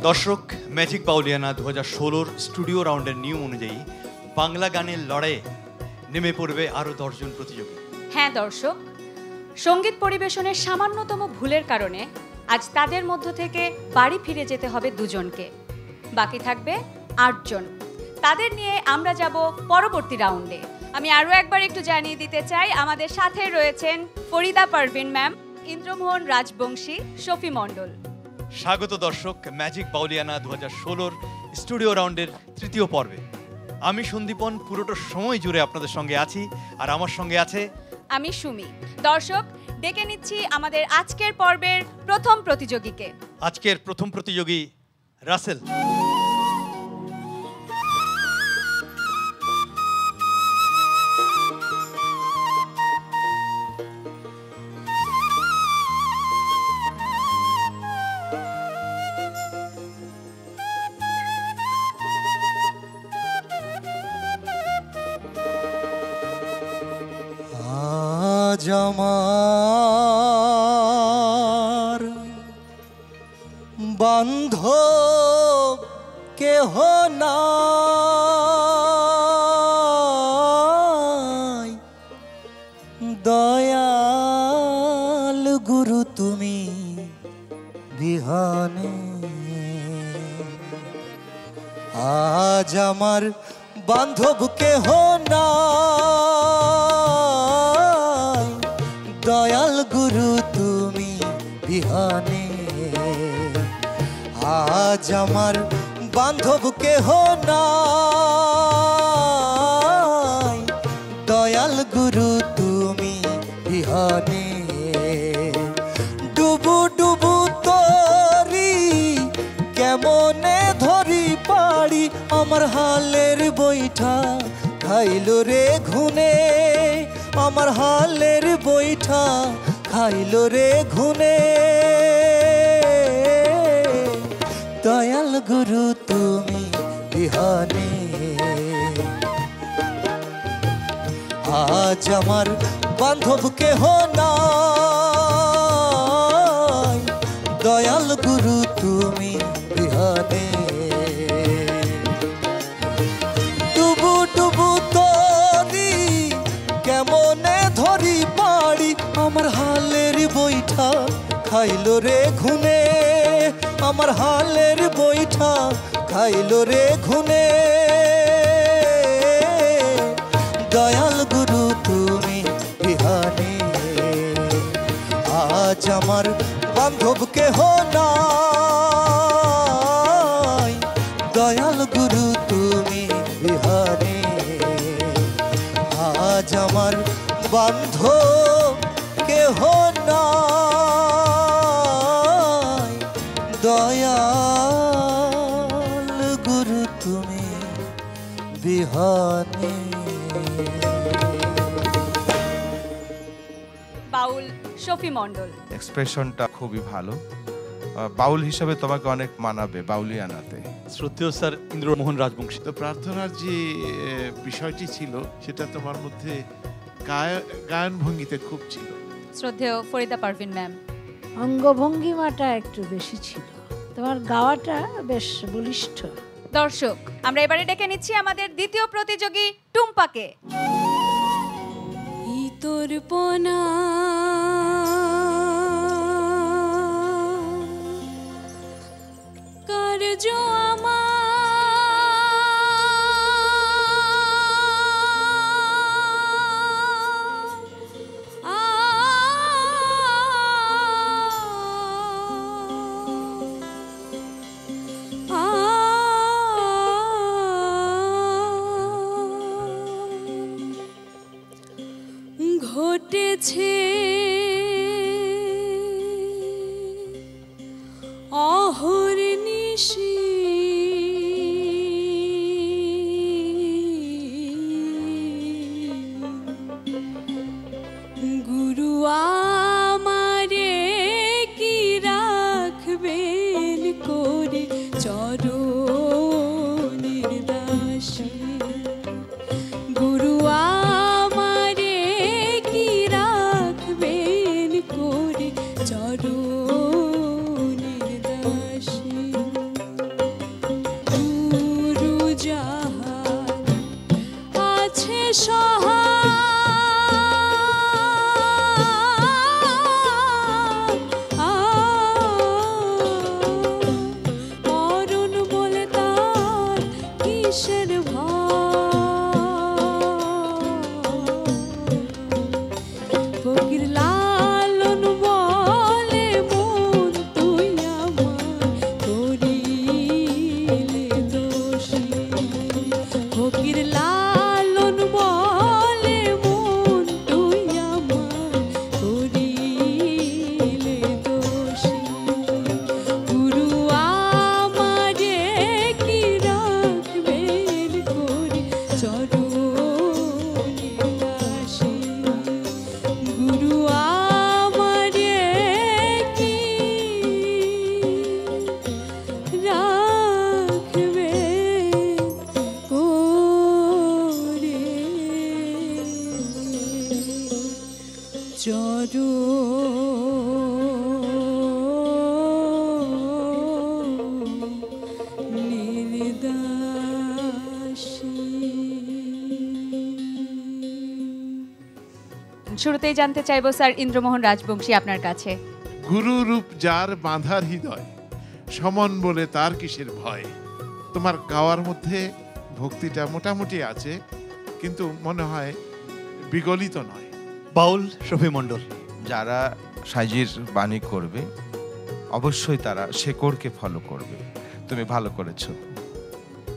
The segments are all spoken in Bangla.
দর্শক, ম্যাজিক বাউলিয়ানা 2016 স্টুডিও রাউন্ডের নিয়ম অনুযায়ী বাংলা গানের লড়াইয়ে নেমে পড়বে আরও 10 জন প্রতিযোগী। হ্যাঁ দর্শক, সঙ্গীত পরিবেশনের সামান্যতম ভুলের কারণে আজ তাদের মধ্য থেকে বাড়ি ফিরে যেতে হবে 2 জনকে। বাকি থাকবে 8 জন। তাদের নিয়ে আমরা যাব পরবর্তী রাউন্ডে। আমি আরও একবার একটু জানিয়ে দিতে চাই, আমাদের সাথে রয়েছেন ফরিদা পারভিন ম্যাম, ইন্দ্রমোহন রাজবংশী, শফি মণ্ডল। স্বাগত দর্শক ম্যাজিক বাউলিয়ানা 2016 স্টুডিও রাউন্ডের তৃতীয় পর্বে। আমি সন্দীপন পুরোটা সময় জুড়ে আপনাদের সঙ্গে আছি, আর আমার সঙ্গে আছে আমি সুমি। দর্শক, ডেকে নিচ্ছি আমাদের আজকের পর্বের প্রথম প্রতিযোগীকে। আজকের প্রথম প্রতিযোগী রাসেল। আজ আমার বান্ধব কেহ নাই, দয়াল গুরু তুমি বিহানে। আজ আমার বান্ধব কেহ নাই, দয়াল গুরু তুমি বিহানে। আজ আমার বান্ধব কেহ নাই, দয়াল গুরু তুমি বিহানে। ডুবু ডুবু তরি কেমনে ধরি পাড়ি, আমার হালের বৈঠা খাইল রে ঘুনে। আমার হালের বৈঠা খাইল রে ঘুনে। দয়াল গুরু তুমি বিহানে। আজ আমার বান্ধব কেহ নাই, দয়াল গুরু তুমি বিহানে। ডুবু ডুবু তরি কেমনে ধরি পাড়ি, আমার হালের বৈঠা খাইল রে ঘুনে। আমার হালের বৈঠা খাইল রে ঘুনে। দয়াল গুরু তুমি বিহানে। আজ আমার বান্ধব কেহ নাই, দয়াল গুরু তুমি বিহানে। আজ আমার বান্ধব কেহ নাই, দয়াল গুরু তুমি বিহানে। বাউল শফি মণ্ডল। এক্সপ্রেশনটা খুবই ভালো, বাউল হিসাবে তোমাকে অনেক মানাবে বাউলিয়ানাতে। শ্রদ্ধেয় স্যার ইন্দ্রমোহন রাজবংশী। তো প্রার্থনার যে বিষয়টি ছিল সেটা তোমার মধ্যে গায়ন ভঙ্গিতে খুব ছিল। শ্রদ্ধেয় ফরিদা পারভিন ম্যাম। অঙ্গভঙ্গিমাটা একটু বেশি ছিল, তোমার গাওয়াটা বেশ বলিষ্ঠ। দর্শক, আমরা এবারে ডেকে নিচ্ছি আমাদের দ্বিতীয় প্রতিযোগী টুম্পাকে। তোর পোনা কার্য আমার ঘটেছে অহর্নিশি গুরু আমারে কি রাখবেন করে চরণের দাসী। গুরু আমারে কি রাখবেন করে চরণের দাসী। শুরুতেই জানতে চাইবো স্যার ইন্দ্রমোহন রাজবংশী আপনার কাছে। গুরু রূপ যার বাঁধার হৃদয়, সমন বলে তার কিসের ভয়। তোমার গাওয়ার মধ্যে ভক্তিটা মোটামুটি আছে, কিন্তু মনে হয় বিগলিত নয়। বাউল শফি মণ্ডল। যারা সাইজির বাণী করবে অবশ্যই তারা শেকড়কে ফলো করবে। তুমি ভালো করেছো।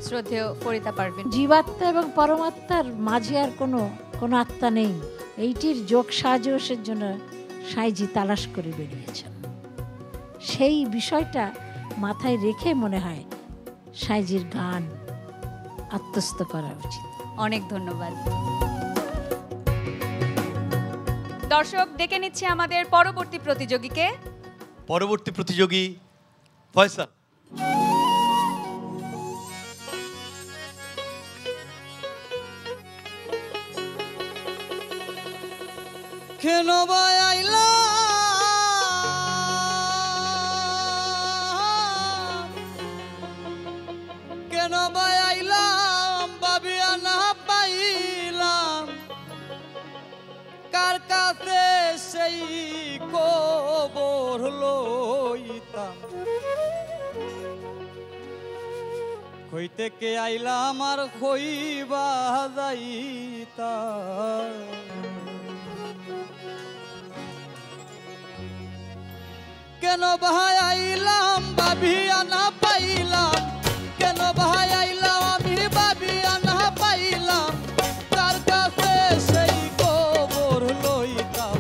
শ্রদ্ধেয় ফরিদা পারভিন। জীবাত্মা এবং পরমাত্মার মাঝে আর কোনো আত্মা নেই, এইটির যোগ সাজসের জন্য সাইজি তালাশ করে বেরিয়েছেন। সেই বিষয়টা মাথায় রেখে মনে হয় সাইজির গান আত্মস্থ করা উচিত। অনেক ধন্যবাদ। দর্শক, ডেকে নিচ্ছে আমাদের পরবর্তী প্রতিযোগীকে। পরবর্তী প্রতিযোগী ফয়সাল। কেন আইলা কেন আইলাম ভাবিয়া না পাইলাম, কার কাছে সেই কবর লইতাম। কই থেকে আইলাম আর কইবা যাইতাম। কেন ভাই আইলাম ভাবিয়া না পাইলাম, কেন ভাই আইলাম আমি ভাবিয়া না পাইলাম, তার কাছে সেই কবর লইতাম।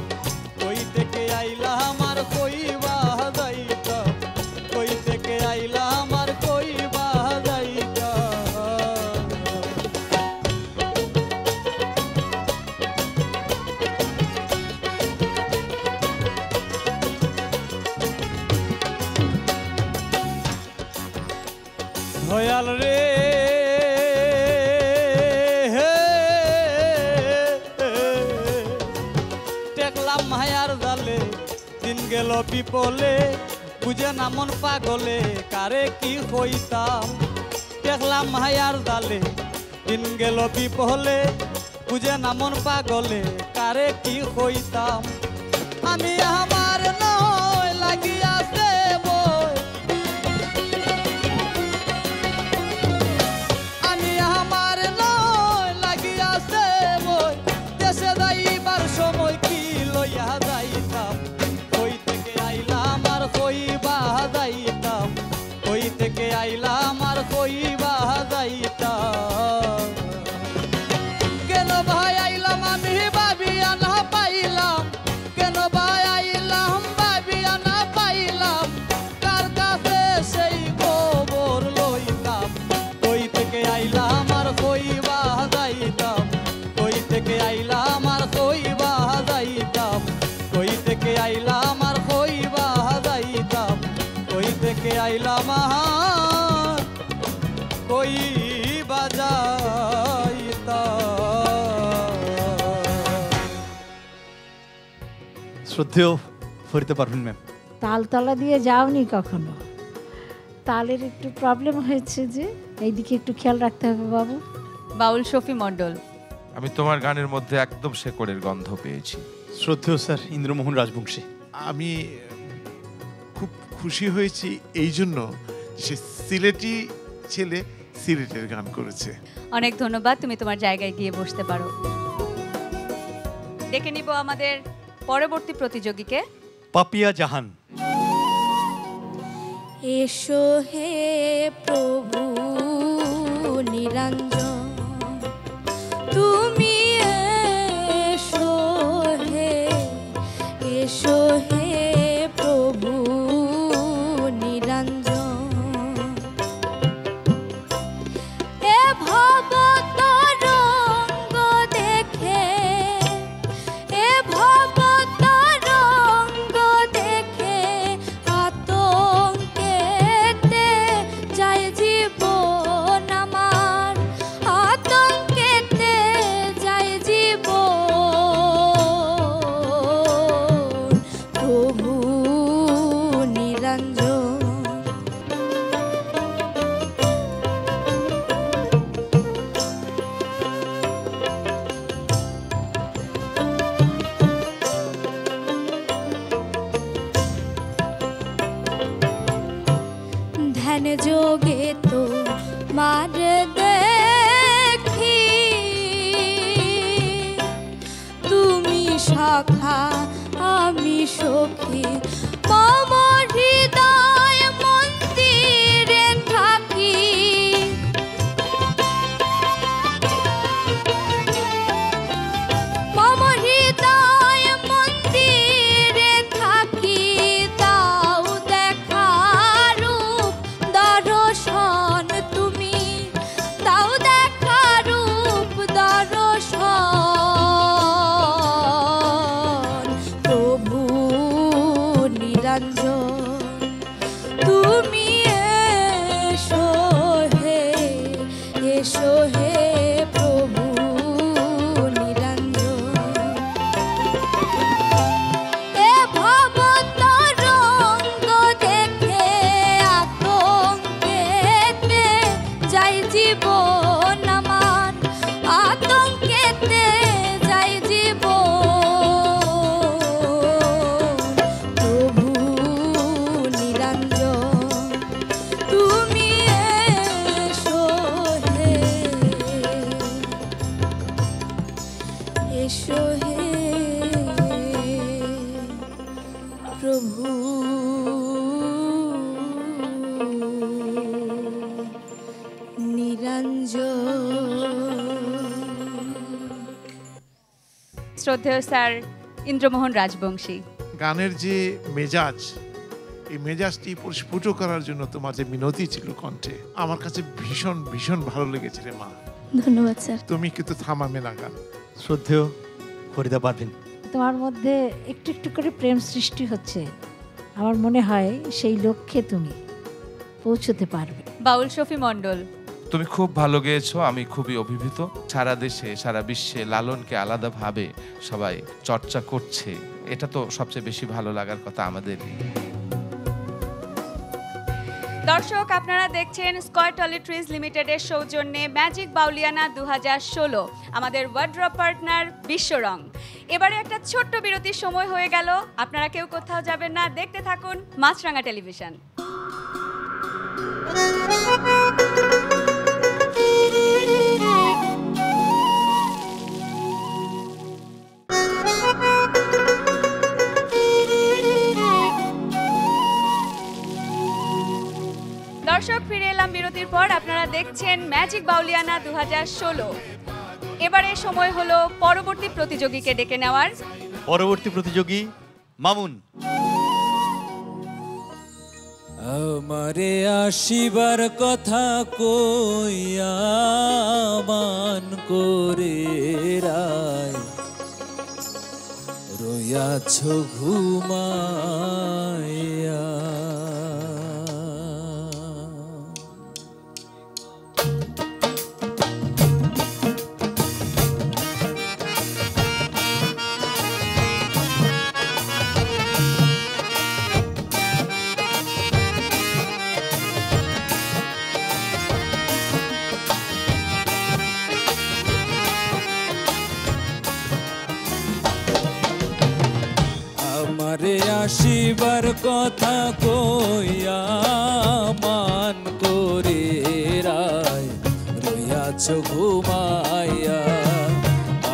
কই থেকে আইলাম আর কইবা যাইতাম, কই থেকে আইলাম আর কইবা যাইতাম। দয়াল রে টেকলাম মায়ার জালে, দিন গেল বিপলে, বুঝে না মন পাগলে, কারে কি হইতাম। টেকলাম মায়ার জালে, দিন গেল বিপলে, বুঝে না মন পাগলে, কারে কি হইতাম। আমি আমার নয় লাগিয়াছে বই, আমি আমার নয় লাগিয়াছে বই, দেশে যাইবার সময় কি লইয়া যাইতাম। কই থেকে আইলাম আর কইবা যাইতাম, কই থেকে আইলাম আর কইবা যাইতাম। কেন ভাই আইলাম আমি ভাবিয়া না পাইলাম, কেন ভাই আইলাম ভাবিয়া না পাইলাম, কার কাছে সেই খবর লইতাম। কই থেকে আইলাম আর কইবা যাইতাম, কই থেকে আইলাম আর কইবা যাইতাম, কই থেকে আইলাম আর কইবা যাইতাম, কই থেকে আইলাম আর কইবা যাইতাম। শ্রদ্ধেয় ফরিদা পারভিন ম্যাম। তালতলা দিয়ে যাওনি কখনো? তালের একটু প্রবলেম হয়েছে, যে এইদিকে একটু খেয়াল রাখতে হবে বাবু। বাউল শফি মণ্ডল। আমি তোমার গানের মধ্যে একদম শেকড়ের গন্ধ পেয়েছি। শ্রদ্ধেয় স্যার ইন্দ্রমোহন রাজবংশী। আমি খুব খুশি হয়েছি এই জন্য, সে সিলেটি ছেলে সিলেটের গান করেছে। অনেক ধন্যবাদ, তুমি তোমার জায়গায় গিয়ে বসতে পারো। ডেকে নিব আমাদের পরবর্তী প্রতিযোগীকে। পাপিয়া জাহান। এসো হে প্রভু নিরঞ্জন, তুমি এসো হে, এসো হে প্রভু নিরঞ্জন। এ ভব তরঙ্গ দেখে, এ ভব তরঙ্গ দেখে, আতঙ্কেতে যোগে তো মার দেখি তুমি সখা আমি সখী মম হৃদয় মন্দিরে থাকি মম হৃদয় মন্দিরে থাকি দাও দেখা রূপ দর্শন তুমি দাও দেখা রূপ দর্শন প্রভু নিরঞ্জন তুমি এসো হে প্রভু নিরঞ্জন এ ভব তরঙ্গ দেখে আতঙ্কেতে যাই জীবন আমার আতঙ্কেতে যাই জীবন প্রভু নিরঞ্জন তুমি এসো হে প্রভু নিরঞ্জন শ্রদ্ধেয় স্যার ইন্দ্রমোহন রাজবংশী, গানের যে মেজাজ, এই মেজাজটি পরিস্ফুট করার জন্য তোমার যে মিনতি ছিল কণ্ঠে, আমার কাছে ভীষণ ভীষণ ভালো লেগেছে রে মা। ধন্যবাদ স্যার। তুমি কিন্তু থামাবে না গান। শ্রদ্ধেয় ফরিদা পারভিন, তোমার মধ্যে একটু একটু করে প্রেম সৃষ্টি হচ্ছে, আমার মনে হয় সেই লক্ষ্যে তুমি পৌঁছতে পারবে। বাউল শফি মণ্ডল, তুমি খুব ভালো গেয়েছো, আমি খুবই অভিভূত। সারা দেশে সারা বিশ্বে লালনকে আলাদাভাবে সবাই চর্চা করছে, এটা তো সবচেয়ে বেশি ভালো লাগার কথা আমাদেরই। দর্শক আপনারা দেখছেন স্কয়ার টয়লেট্রিজ লিমিটেডের সৌজন্যে ম্যাজিক বাউলিয়ানা 2016, আমাদের ওয়ার্ড্রপ পার্টনার বিশ্বরং। এবারে একটা ছোট্ট বিরতির সময় হয়ে গেল, আপনারা কেউ কোথাও যাবেন না, দেখতে থাকুন মাছরাঙা টেলিভিশন। দর্শক ফিরে এলাম বিরতির পর, আপনারা দেখছেন ম্যাজিক বাউলিয়ানা 2016। এবারে সময় হলো পরবর্তী প্রতিযোগীকে ডেকে নেওয়ার। পরবর্তী প্রতিযোগী মামুন। আমারে আসিবার কথা কইয়া মান করে রায় রইয়াছ ঘুমাইয়া। আমারে আসিবার কথা কইয়া মান করে রায় রইয়াছ ঘুমাইয়া।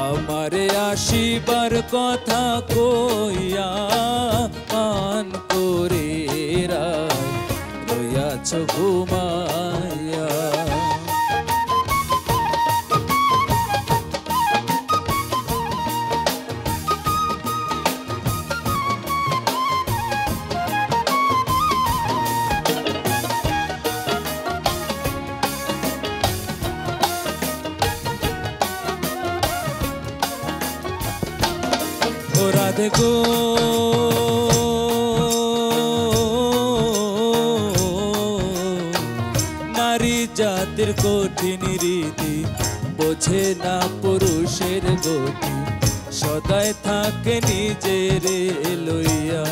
আমারে আসিবার কথা কইয়া মান করে রায় রইয়াছ ঘুমাইয়া। রাধে গো নারী জাতির কঠিন রীতি বোঝে না পুরুষের গতি, সদায় থাকে নিজের লইয়া।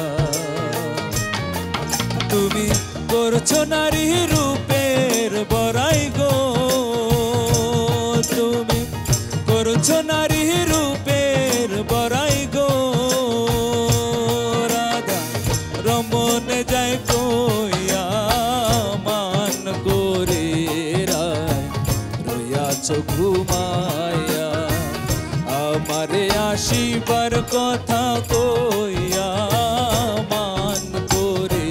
তুমি করছো নারী রূপের বড়াই গো, তুমি করছো নারী রূপের বড়াই গো। রাধা রমনে যায় কইয়া মান গো আছো ঘুমাইয়া, আমারে আসিবার কথা কইয়া মান করে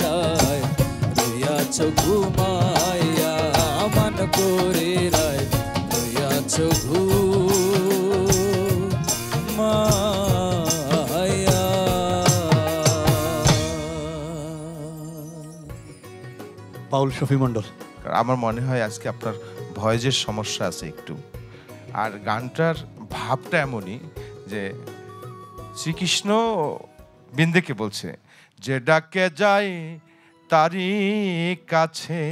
রায় রইয়াছো ঘুমাইয়া, মান করে রায় রইয়াছো ঘুমাইয়া। বাউল শফি মণ্ডল। আমার মনে হয় আজকে আপনার ভয়েসের সমস্যা আছে একটু, আর গানটার ভাবটা এমনই যে শ্রীকৃষ্ণ বিন্দেকে বলছে যে ডাকে যাই তারি কাছে,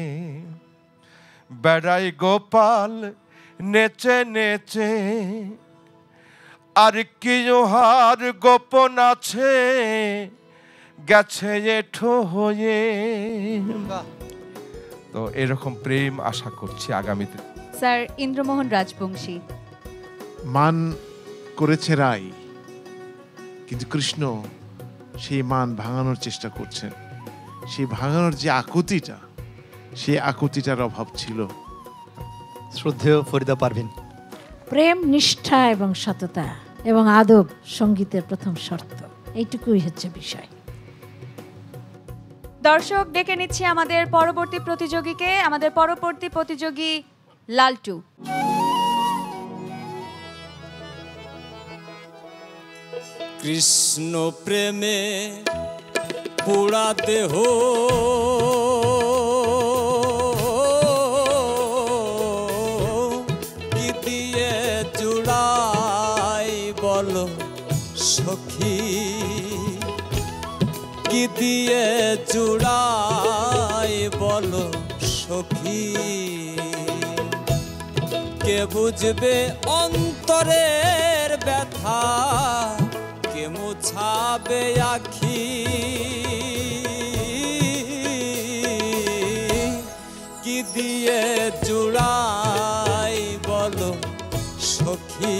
বেড়াই গোপাল নেচে নেচে, আর কি হার গোপন আছে গেছে এঠো হয়ে। তো এরকম প্রেম আশা করছি আগামীতে। স্যার ইন্দ্রমোহন রাজবংশী। মান করেছে রায়, কিন্তু কৃষ্ণ সেই মান ভাঙানোর চেষ্টা করছেন। সেই ভাঙানোর যে আকুতিটা, সেই আকুতিটার অভাব ছিল। শ্রদ্ধেয় ফরিদা পারভিন। প্রেম, নিষ্ঠা এবং সততা এবং আদব সঙ্গীতের প্রথম শর্ত, এইটুকুই হচ্ছে বিষয়। দর্শক ডেকে নিচ্ছি আমাদের পরবর্তী প্রতিযোগীকে। আমাদের পরবর্তী প্রতিযোগী লালটু। কৃষ্ণ প্রেমে পোড়া দেহ, কি দিয়ে জুড়াই বলো সখী, কি দিয়ে জুড়াই বলো সখী, কে বুঝবে অন্তরের ব্যথা, কে মুছাবে আখি, কি দিয়ে জুড়াই বলো সখী,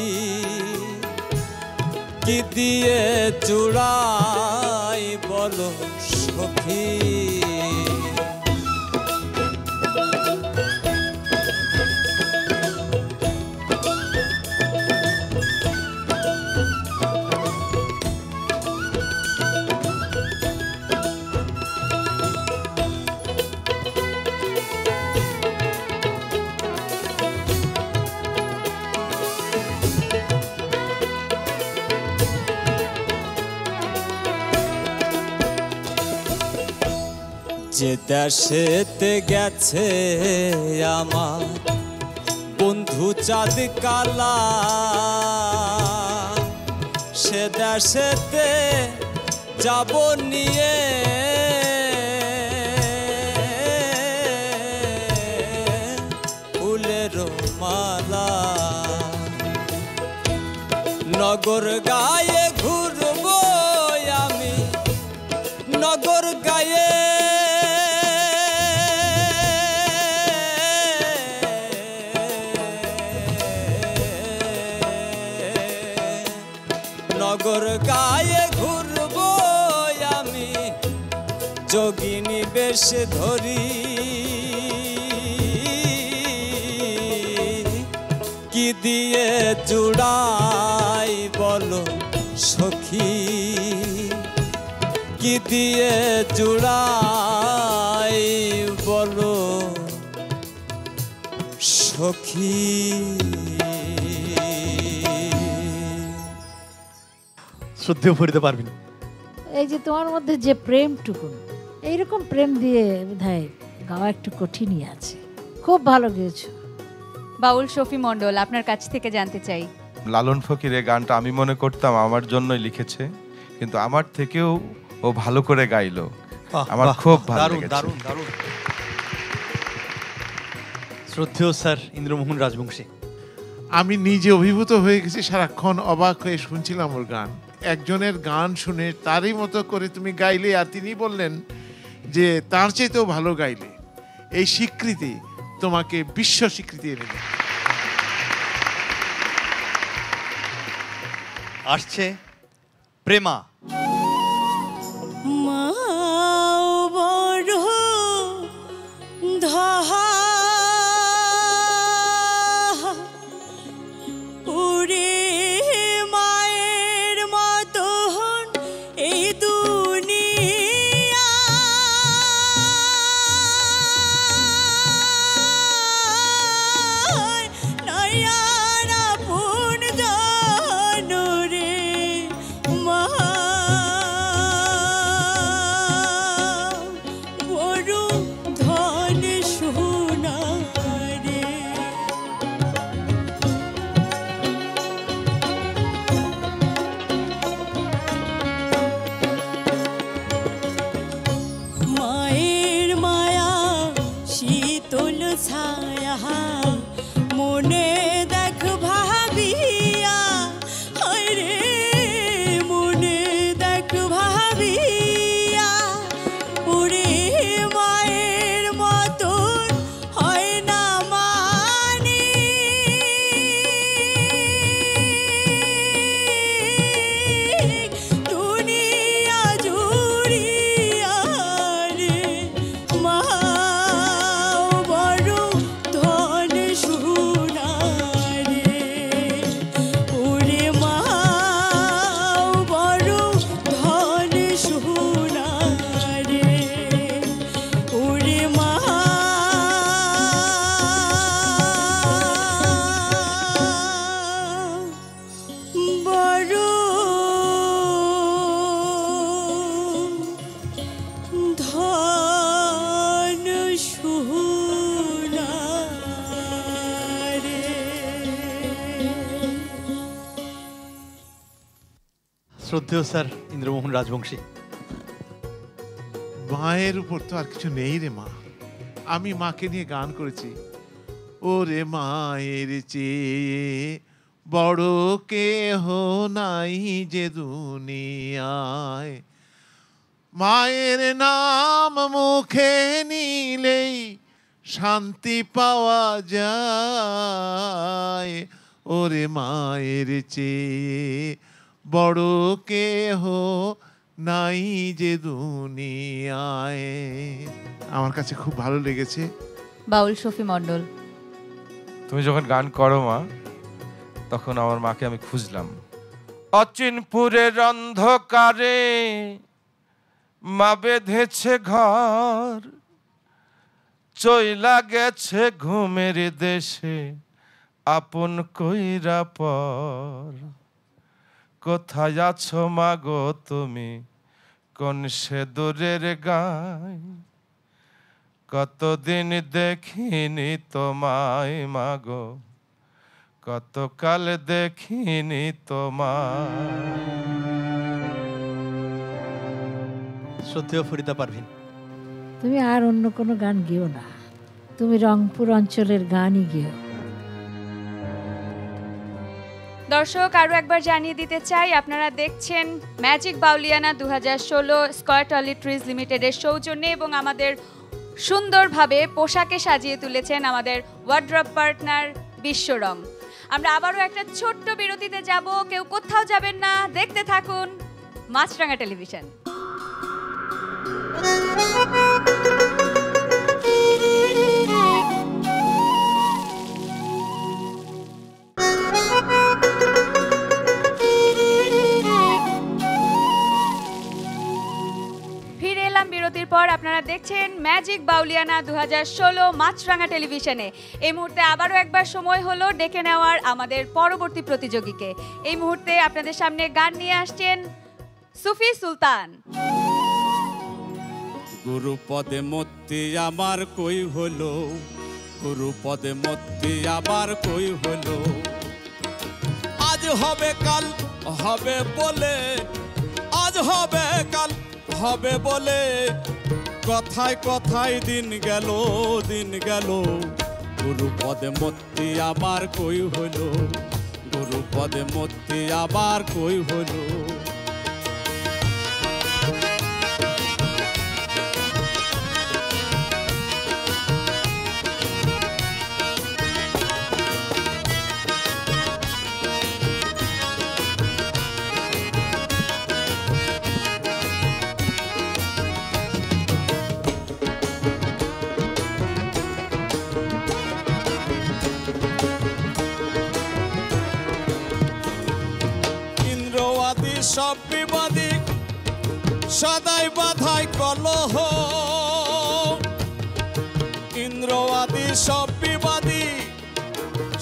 কি দিয়ে জুড়াই বলো সখী। যে দেশেতে গেছে আমার বন্ধু চাঁদ কালা, সে দেশেতে যাব নিয়ে ফুলের মালা, নগর গায়ে ঘুরবো আমি, নগর গায়ে নগর গায়ে ঘুরবো আমি, যোগিনী বেশ ধরি, কি দিয়ে জুড়াই বলো সখী, কি দিয়ে জুড়াই বলো সখী। শ্রদ্ধেয় ফরিদা পারভিন। এই যে তোমার মধ্যে যে প্রেমটুকু, এইরকম প্রেম দিয়ে বোধহয় গাওয়া একটু কঠিনই আছে। খুব ভালো গেয়েছো। বাউল শফি মণ্ডল, আপনার কাছ থেকে জানতে চাই। লালন ফকিরের গানটা আমি মনে করতাম আমার জন্যই লিখেছে, কিন্তু আমার থেকেও ও ভালো করে গাইলো, আমার খুব ভালো লেগেছে। দারুণ দারুণ। শ্রদ্ধেয় স্যার ইন্দ্রমোহন রাজবংশী। আমি নিজে অভিভূত হয়ে গেছি, সারাক্ষণ অবাক হয়ে শুনছিলাম ওর গান। একজনের গান শুনে তারই মতো করে তুমি গাইলে, আর তিনি বললেন যে তার চাইতেও ভালো গাইলে। এই স্বীকৃতি তোমাকে বিশ্ব স্বীকৃতি এনে দেবে। আসছে প্রেমা। বড় ধহা ছায়া মনে দেখ ভাবিয়া রে মনে দেখ ভাবিয়া ওরে মায়ের মতন হয় না মানে দুনিয়া জুড়িয়া রে মা বড় ধন সোনা রে ওরে মা বড় ধন সোনা রে ওরে মা বড় ধন সোনা রে। শ্রদ্ধেয় স্যার ইন্দ্রমোহন রাজবংশী। মায়ের উপর তো আর কিছু নেই রে মা। আমি মাকে নিয়ে গান করেছি, ওরে মায়ের চেয়ে বড় কেহ নাই যে দুনিয়ায়, মায়ের নাম মুখে নিলেই শান্তি পাওয়া যায়, ওরে মায়ের চেয়ে বড় কেহ নাই যে দুনিয়ায়। আমার কাছে খুব ভালো লেগেছে। বাউল শফি মণ্ডল। তুমি যখন গান করো মা, তখন আমার মাকে আমি খুঁজলাম। অচিনপুরের অন্ধকারে মা বেঁধেছে ঘর, চইলা গেছে ঘুমের দেশে আপন কইরা পর। কোথায় আছো মা গো তুমি, কোন সে দূরের গায়, কতদিন দেখিনি তোমায় মা গো, কতকাল দেখিনি তোমায়। শ্রদ্ধেয় ফরিদা পারভিন। তুমি আর অন্য কোনো গান গেও না, তুমি রংপুর অঞ্চলের গানই গেও। দর্শক আরও একবার জানিয়ে দিতে চাই, আপনারা দেখছেন ম্যাজিক বাউলিয়ানা 2016 স্কয়ার টয়লেট্রিজ লিমিটেডের সৌজন্যে, এবং আমাদের সুন্দরভাবে পোশাকে সাজিয়ে তুলেছেন আমাদের ওয়ার্ড্রব পার্টনার বিশ্বরং। আমরা আবারও একটা ছোট্ট বিরতিতে যাব, কেউ কোথাও যাবেন না, দেখতে থাকুন মাছরাঙা টেলিভিশন। ফিরে এলাম বিরতির পর। আপনারা দেখছেন ম্যাজিক বাউলিয়ানা 2016 মাছরাঙা টেলিভিশনে। এই মুহূর্তে আবারও একবার সময় হলো ডেকে নেওয়ার আমাদের পরবর্তী প্রতিযোগীকে। এই মুহূর্তে আপনাদের সামনে গান নিয়ে আসছেন সুফি সুলতান। গুরুপদে মতি আমার কই হলো, গুরুপদে মতি আমার কই হলো, আজ হবে কাল হবে বলে, আজ হবে কাল হবে বলে, কথায় কথায় দিন গেল দিন গেল, গুরুপদে মতি আমার কই হলো, গুরুপদে মতি আমার কই হলো। সব বিবাদী সদাই বাধাই কলহ, ইন্দ্রবাদী সব বিবাদী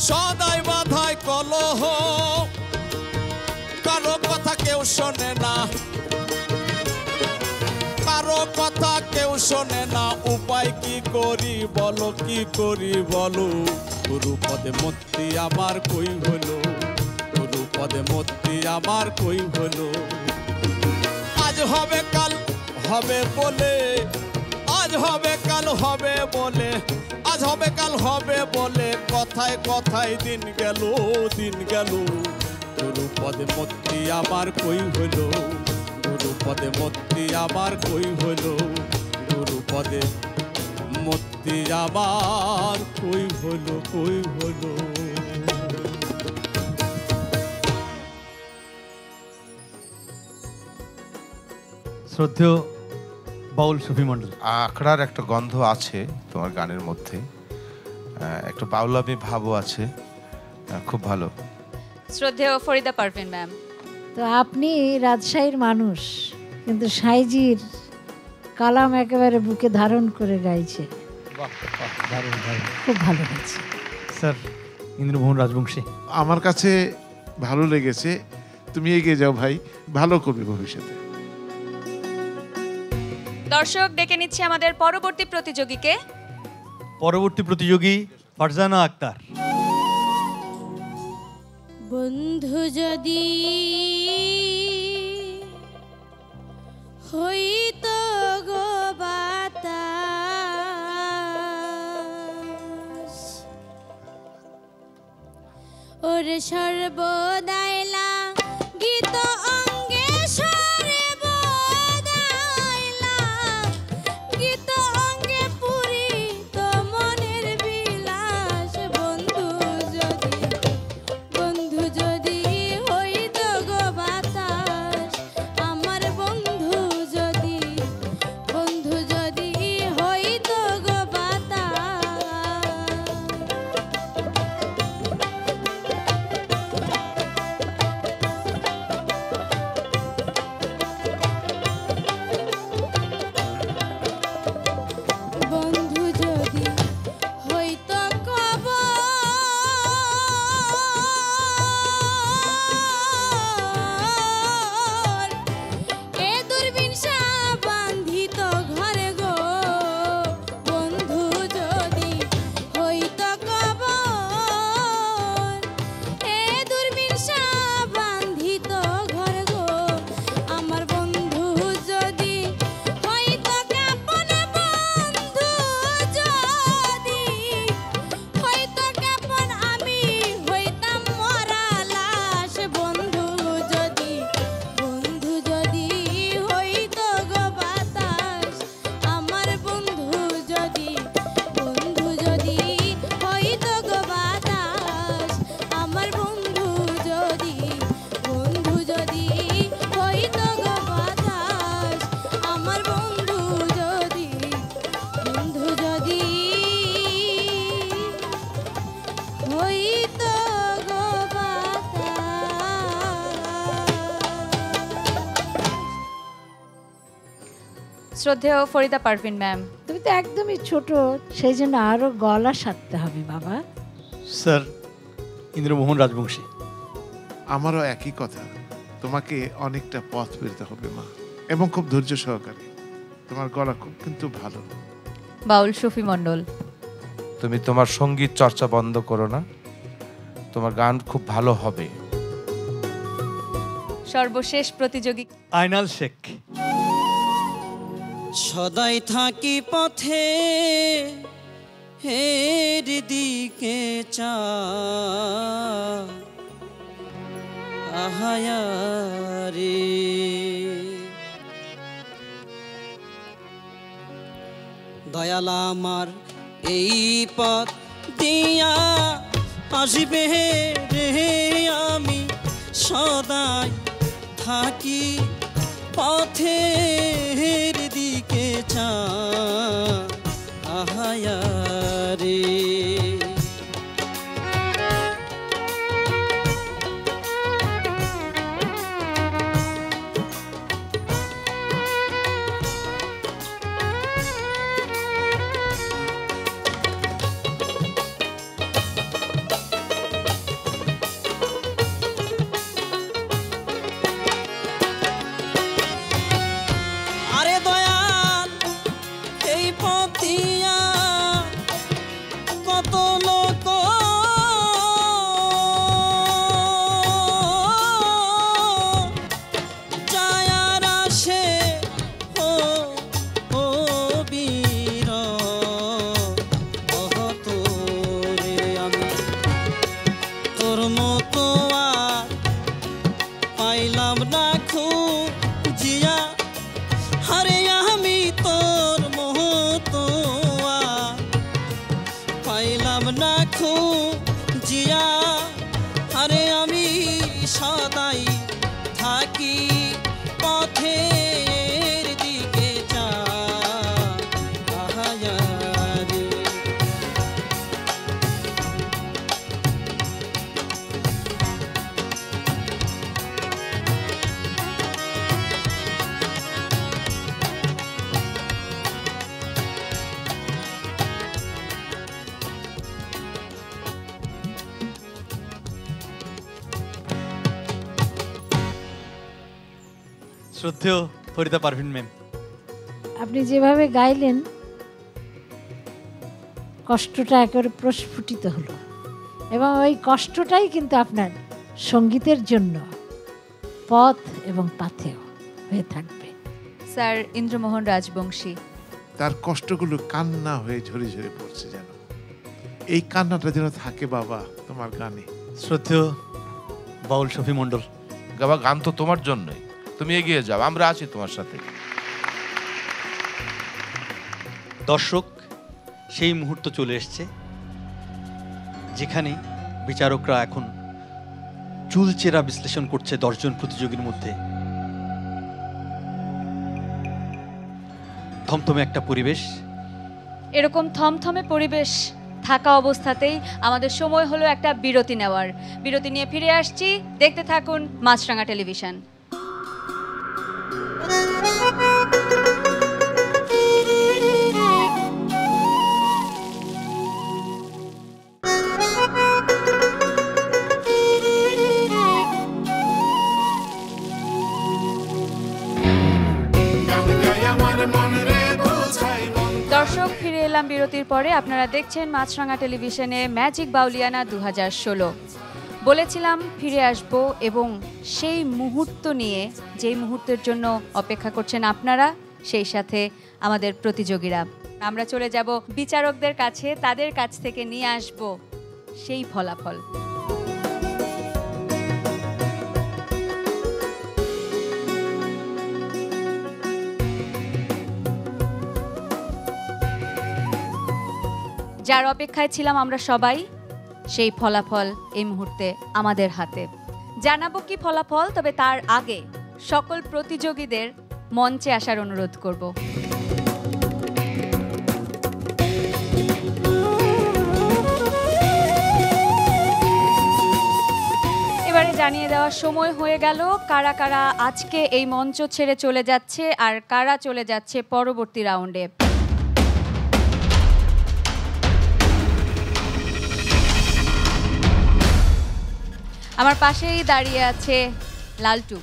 সদাই বাধাই কলহ, কারো কথা কেউ শোনে না, কারো কথা কেউ শোনে না, উপায় কি করি বলো, কি করি বলো, গুরুপদে মতি আমার কই হলো, গুরুপদে মতি আমার কই হলো, আজ হবে কাল হবে বলে, আজ হবে কাল হবে বলে, আজ হবে কাল কথায় দিন গেল দিন গেল, গুরুপদে মূর্তি আমার কই হলো, গুরুপদে মূর্তি আমার কই হলো, গুরুপদে মূর্তি আমার কই হলো কই হলো। শ্রদ্ধেয় বাউল সুফি মণ্ডল, আখড়ার একটা গন্ধ আছে তোমার গানের মধ্যে, একটা বাউলামি ভাবও আছে, খুব ভালো। শ্রদ্ধেয় ফরিদা পারভিন ম্যাম, তো আপনি রাজশাহীর মানুষ, কিন্তু সাইজির কালাম একেবারে বুকে ধারণ করে গাইছে, খুব ভালো হয়েছে। স্যার ইন্দ্রমোহন রাজবংশী, আমার কাছে ভালো লেগেছে, তুমি এগিয়ে যাও ভাই, ভালো করবে ভবিষ্যতে। দর্শক ডেকে নিচ্ছে আমাদের পরবর্তী প্রতিযোগীকে। পরবর্তী প্রতিযোগী ফারজানা আক্তার। বন্ধু যদি হইত গো বাতাস, ওরে সর্বদাইলা গীত অঙ্গে সর্বদাইলা গীত অঙ্গে পুরি তো মনের বিলাস। বন্ধু যদি হইত গো বাতাস, আমার বন্ধু যদি হইত গো বাতাস। বন্ধু যদি হইত কবর, এ দূরবীন বান্ধিত ঘরে গো। বন্ধু যদি হইত কবর, এ দূরবীন বান্ধিত ঘরে গো। আমার বন্ধু যদি হইত কাপন, বন্ধু যদি হইত কাপন, আমি হইতাম মরা লাশ। বন্ধু যদি হইত গো বাতাস, আমার বন্ধু যদি হইত গো বাতাস, আমার বন্ধু যদি হইত গো বাতাস, আমার বন্ধু যদি হইত গো বাতাস। শ্রদ্ধেয় ফরিদা পারভিন ম্যাম, তুমি তো একদমই ছোট, সেই জন্য আরো গলা সারতে হবে বাবা। স্যার ইন্দ্রমোহন রাজবংশী, আমারও একই কথা, তোমাকে অনেকটা পথ পেরোতে হবে মা, এবং খুব ধৈর্য সহকারে। তোমার গলা খুব কিন্তু ভালো। বাউল সুফি মণ্ডল, তুমি তোমার সঙ্গীত চর্চা বন্ধ করো না, তোমার গান খুব ভালো হবে। সর্বশেষ প্রতিযোগী আয়নাল শেখ। সদাই থাকি পথে হের দিকে চা, আহায়ারে দয়াল আমার এই পথ দিয়া আসবে রে, আমি সদাই থাকি পথের দিকে চা, আহায়ারে আরে দয়াল এই পথিয়া পাইলাম না খুঁজিয়া, আরে আমি সদাই থাকি পথের দিকে চাহিয়া রে। শ্রদ্ধেয় ফরিদা পারভিন ম্যাম, আপনি যেভাবে গাইলেন কষ্টটা একেবারে প্রস্ফুটিত হলো, এবং ওই কষ্টটাই কিন্তু আপনার সঙ্গীতের জন্য পথ এবং পাথেয় হয়ে থাকবে। স্যার ইন্দ্রমোহন রাজবংশী, তার কষ্টগুলো কান্না হয়ে ঝরে ঝরে পড়ছে যেন। এই কান্নাটা যেন থাকে বাবা তোমার গানে। শ্রদ্ধেয় বাউল শফি মণ্ডল, গাবা গান তো তোমার জন্যই, তুমি এগিয়ে যাও, আমরা আছি তোমার সাথে। দর্শক, সেই মুহূর্ত চলে এসছে যেখানে বিচারকরা এখন চুলচেরা বিশ্লেষণ করছে 10 জন প্রতিযোগীর মধ্যে। থমথমে একটা পরিবেশ। এরকম থমথমে পরিবেশ থাকা অবস্থাতেই আমাদের সময় হলো একটা বিরতি নেওয়ার। বিরতি নিয়ে ফিরে আসছি, দেখতে থাকুন মাছরাঙা টেলিভিশন। দর্শক, ফিরে এলাম বিরতির পরে। আপনারা দেখছেন মাছরাঙা টেলিভিশনে ম্যাজিক বাউলিয়ানা 2016। বলেছিলাম ফিরে আসব, এবং সেই মুহূর্ত নিয়ে, যেই মুহূর্তের জন্য অপেক্ষা করছেন আপনারা, সেই সাথে আমাদের প্রতিযোগীরা। আমরা চলে যাব বিচারকদের কাছে, তাদের কাছ থেকে নিয়ে আসব সেই ফলাফল। যার অপেক্ষায় ছিলাম আমরা সবাই, সেই ফলাফল এই মুহূর্তে আমাদের হাতে। জানাবো কি ফলাফল, তবে তার আগে সকল প্রতিযোগীদের মঞ্চে আসার অনুরোধ করব। এবারে জানিয়ে দেওয়ার সময় হয়ে গেল কারা কারা আজকে এই মঞ্চ ছেড়ে চলে যাচ্ছে আর কারা চলে যাচ্ছে পরবর্তী রাউন্ডে। আমার পাশেই দাঁড়িয়ে আছে লালটু।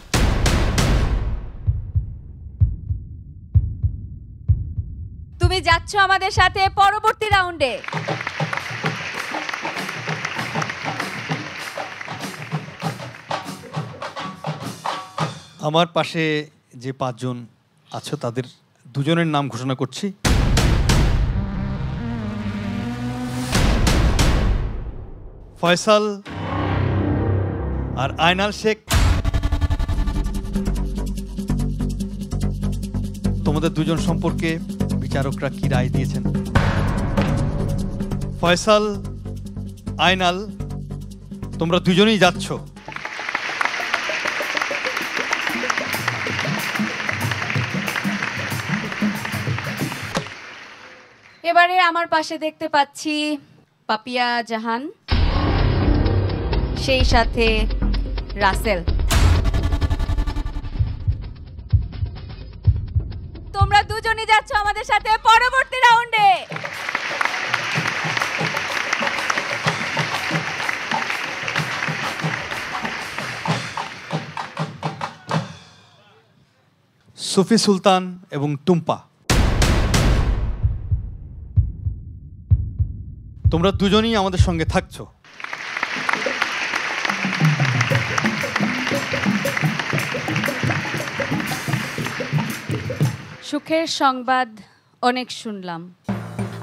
তুমি যাচ্ছ আমাদের সাথে পরবর্তী রাউন্ডে। আমার পাশে যে 5 জন আছো তাদের 2 জনের নাম ঘোষণা করছি। ফয়সাল আর আয়নাল শেখ। তোমাদের 2 জন সম্পর্কে বিচারকরা কি রায় দিয়েছেন? ফয়সাল, আয়নাল, তোমরা 2 জনেই যাচ্ছ। এবারে আমার পাশে দেখতে পাচ্ছি পাপিয়া জাহান, সেই সাথে রাসেল। তোমরা 2 জনই যাচ্ছ আমাদের সাথে পরবর্তী রাউন্ডে। সুফি সুলতান এবং টুম্পা, তোমরা 2 জনই আমাদের সঙ্গে থাকছো। সুখের সংবাদ অনেক শুনলাম।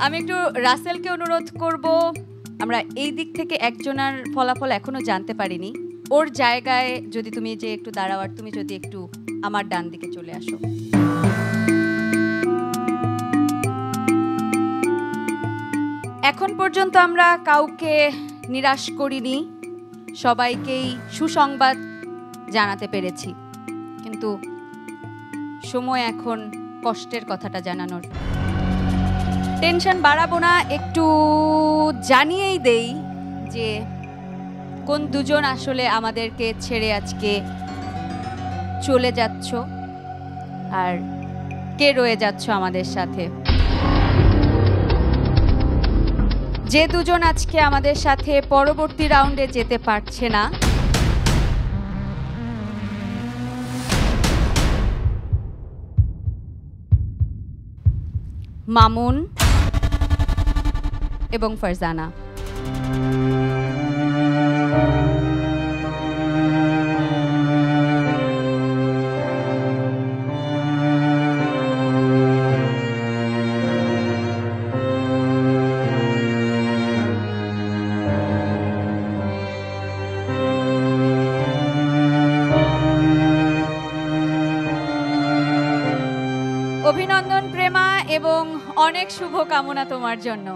আমি একটু রাসেলকে অনুরোধ করব, আমরা এই দিক থেকে একজনের ফলাফল এখনো জানতে পারিনি। ওর জায়গায় যদি তুমি যে একটু দাঁড়াও, আর তুমি যদি একটু আমার ডান দিকে চলে আসো। এখন পর্যন্ত আমরা কাউকে নিরাশ করিনি, সবাইকেই সুসংবাদ জানাতে পেরেছি, কিন্তু সময় এখন কষ্টের কথাটা জানানোর। টেনশন বাড়াবো না, একটু জানিয়েই দেই যে কোন দুজন আসলে আমাদেরকে ছেড়ে আজকে চলে যাচ্ছ আর কে রয়ে যাচ্ছ আমাদের সাথে। যে দুজন আজকে আমাদের সাথে পরবর্তী রাউন্ডে যেতে পারছে না, মামুন এবং ফারজানা। অভিনন্দন প্রেমা এবং অনেক শুভকামনা তোমার জন্য।